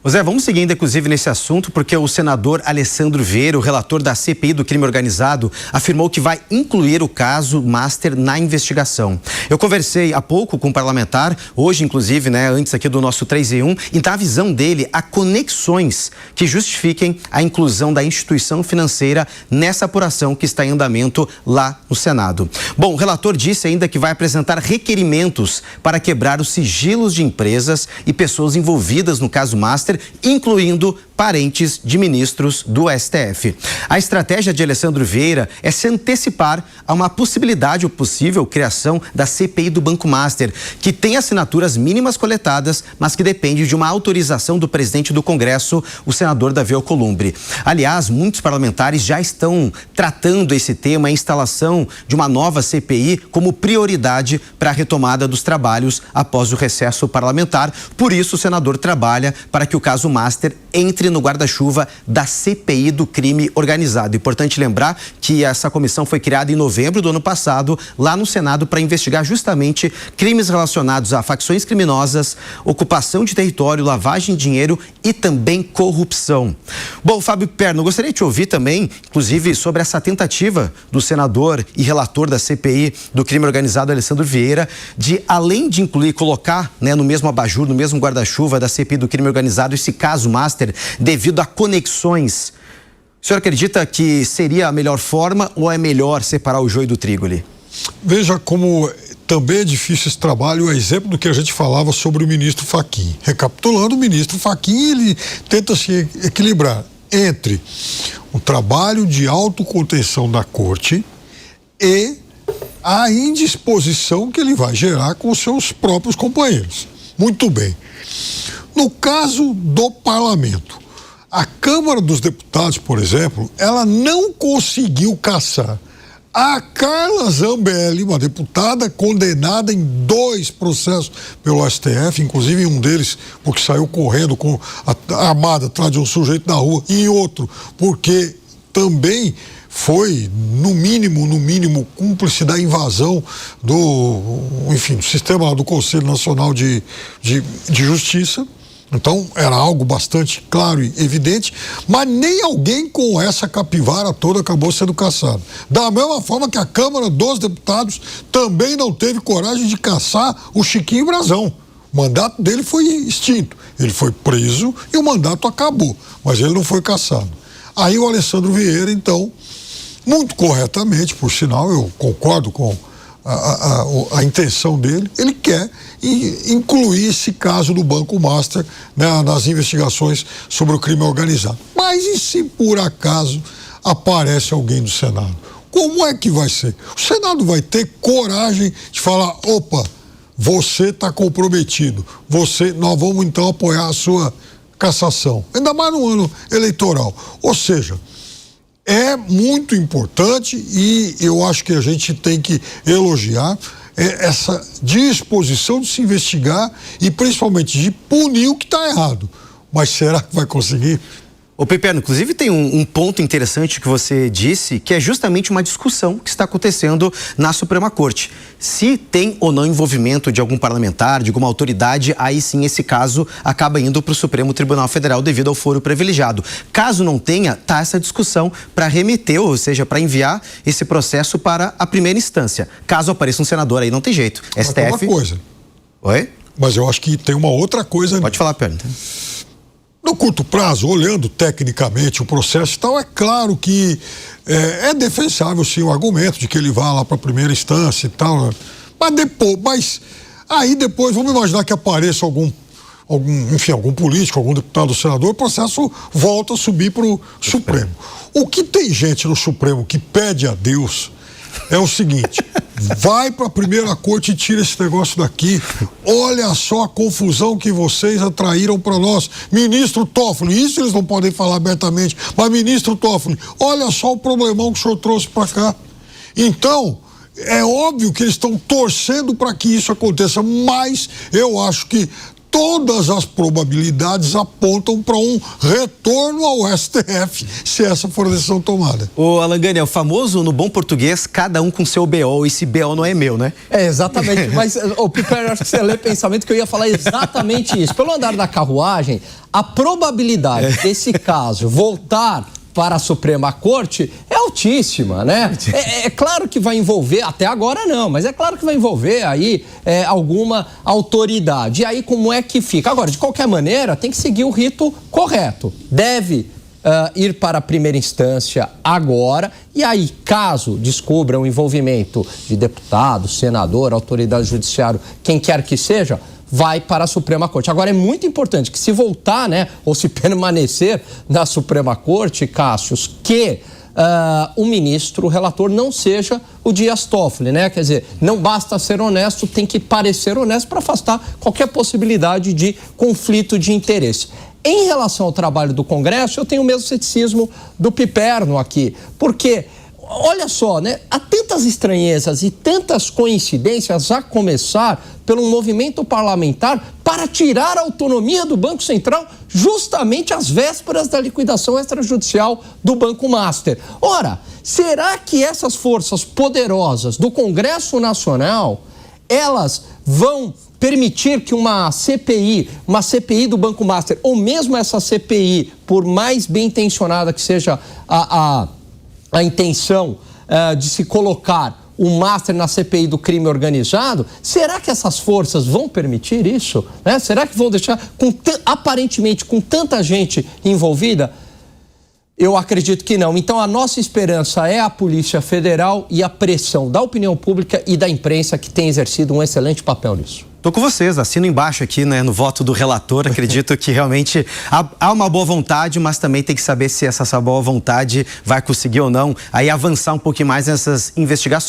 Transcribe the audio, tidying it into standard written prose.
Zé, vamos seguindo, inclusive, nesse assunto, porque o senador Alessandro Vieira, o relator da CPI do crime organizado, afirmou que vai incluir o caso Master na investigação. Eu conversei há pouco com um parlamentar, hoje, inclusive, antes aqui do nosso 3 em 1, e na visão dele, há conexões que justifiquem a inclusão da instituição financeira nessa apuração que está em andamento lá no Senado. Bom, o relator disse ainda que vai apresentar requerimentos para quebrar os sigilos de empresas e pessoas envolvidas no caso Master, incluindo parentes de ministros do STF. A estratégia de Alessandro Vieira é se antecipar a uma possibilidade ou possível criação da CPI do Banco Master, que tem assinaturas mínimas coletadas, mas que depende de uma autorização do presidente do Congresso, o senador Davi Alcolumbre. Aliás, muitos parlamentares já estão tratando esse tema, a instalação de uma nova CPI, como prioridade para a retomada dos trabalhos após o recesso parlamentar. Por isso, o senador trabalha para que o caso Master entre no guarda-chuva da CPI do crime organizado. Importante lembrar que essa comissão foi criada em novembro do ano passado, lá no Senado, para investigar justamente crimes relacionados a facções criminosas, ocupação de território, lavagem de dinheiro e também corrupção. Bom, Fábio Perno, gostaria de te ouvir também, inclusive, sobre essa tentativa do senador e relator da CPI do crime organizado, Alessandro Vieira, de, além de incluir, colocar no mesmo abajur, no mesmo guarda-chuva da CPI do crime organizado, esse caso Master, devido a conexões. O senhor acredita que seria a melhor forma ou é melhor separar o joio do trigo ali? Veja como também é difícil esse trabalho, o exemplo do que a gente falava sobre o ministro Fachin. Recapitulando, o ministro Fachin, ele tenta se equilibrar entre o trabalho de autocontenção da corte e a indisposição que ele vai gerar com os seus próprios companheiros. Muito bem. No caso do parlamento, a Câmara dos Deputados, por exemplo, ela não conseguiu caçar a Carla Zambelli, uma deputada condenada em 2 processos pelo STF, inclusive um deles porque saiu correndo com a armada atrás de um sujeito na rua, e em outro porque também foi, no mínimo, cúmplice da invasão do sistema do Conselho Nacional de Justiça. Então, era algo bastante claro e evidente, mas nem alguém com essa capivara toda acabou sendo caçado. Da mesma forma que a Câmara dos Deputados também não teve coragem de caçar o Chiquinho Brazão. O mandato dele foi extinto. Ele foi preso e o mandato acabou, mas ele não foi caçado. Aí o Alessandro Vieira, então, muito corretamente, por sinal, eu concordo com a intenção dele, ele quer incluir esse caso do Banco Master nas investigações sobre o crime organizado. Mas e se por acaso aparece alguém do Senado? Como é que vai ser? O Senado vai ter coragem de falar, opa, você está comprometido, nós vamos então apoiar a sua cassação, ainda mais no ano eleitoral. Ou seja, é muito importante e eu acho que a gente tem que elogiar essa disposição de se investigar e principalmente de punir o que está errado. Mas será que vai conseguir? Ô Peperno, inclusive tem um ponto interessante que você disse, que é justamente uma discussão que está acontecendo na Suprema Corte. Se tem ou não envolvimento de algum parlamentar, de alguma autoridade, aí sim esse caso acaba indo para o Supremo Tribunal Federal devido ao foro privilegiado. Caso não tenha, tá essa discussão para remeter, ou seja, para enviar esse processo para a primeira instância. Caso apareça um senador aí, não tem jeito. Mas tem uma coisa. Oi? Mas eu acho que tem uma outra coisa. Pode falar, Peperno. No curto prazo, olhando tecnicamente o processo e tal, é claro que é defensável sim o argumento de que ele vá lá para a primeira instância e tal, mas aí depois vamos imaginar que apareça algum político, algum deputado ou senador, o processo volta a subir para o Supremo. O que tem gente no Supremo que pede a Deus é o seguinte: vai para a primeira corte e tira esse negócio daqui. Olha só a confusão que vocês atraíram para nós. Ministro Toffoli, isso eles não podem falar abertamente, mas ministro Toffoli, olha só o problemão que o senhor trouxe para cá. Então, é óbvio que eles estão torcendo para que isso aconteça, mas eu acho que todas as probabilidades apontam para um retorno ao STF, se essa for a decisão tomada. O Alan Gani, é o famoso, no bom português, cada um com seu BO, e esse BO não é meu, né? É, exatamente. Mas, Piper, acho que você lê pensamento que eu ia falar exatamente isso. Pelo andar da carruagem, a probabilidade desse caso voltar para a Suprema Corte é altíssima, né? É claro que vai envolver, até agora não, mas é claro que vai envolver aí alguma autoridade. E aí como é que fica? Agora, de qualquer maneira, tem que seguir o rito correto. Deve ir para a primeira instância agora, e aí, caso descubra o envolvimento de deputado, senador, autoridade judiciária, quem quer que seja, vai para a Suprema Corte. Agora, é muito importante que se voltar, né, ou se permanecer na Suprema Corte, Cássius, que o ministro, o relator, não seja o Dias Toffoli, né? Quer dizer, não basta ser honesto, tem que parecer honesto para afastar qualquer possibilidade de conflito de interesse. Em relação ao trabalho do Congresso, eu tenho o mesmo ceticismo do Piperno aqui, porque olha só, né? Há tantas estranhezas e tantas coincidências, a começar pelo movimento parlamentar para tirar a autonomia do Banco Central justamente às vésperas da liquidação extrajudicial do Banco Master. Ora, será que essas forças poderosas do Congresso Nacional, elas vão permitir que uma CPI do Banco Master, ou mesmo essa CPI, por mais bem intencionada que seja a intenção de se colocar o Master na CPI do crime organizado, será que essas forças vão permitir isso? Né? Será que vão deixar, aparentemente, com tanta gente envolvida? Eu acredito que não. Então, a nossa esperança é a Polícia Federal e a pressão da opinião pública e da imprensa, que tem exercido um excelente papel nisso. Tô com vocês, assino embaixo aqui, né, no voto do relator. Acredito que realmente há uma boa vontade, mas também tem que saber se essa boa vontade vai conseguir ou não aí avançar um pouquinho mais nessas investigações.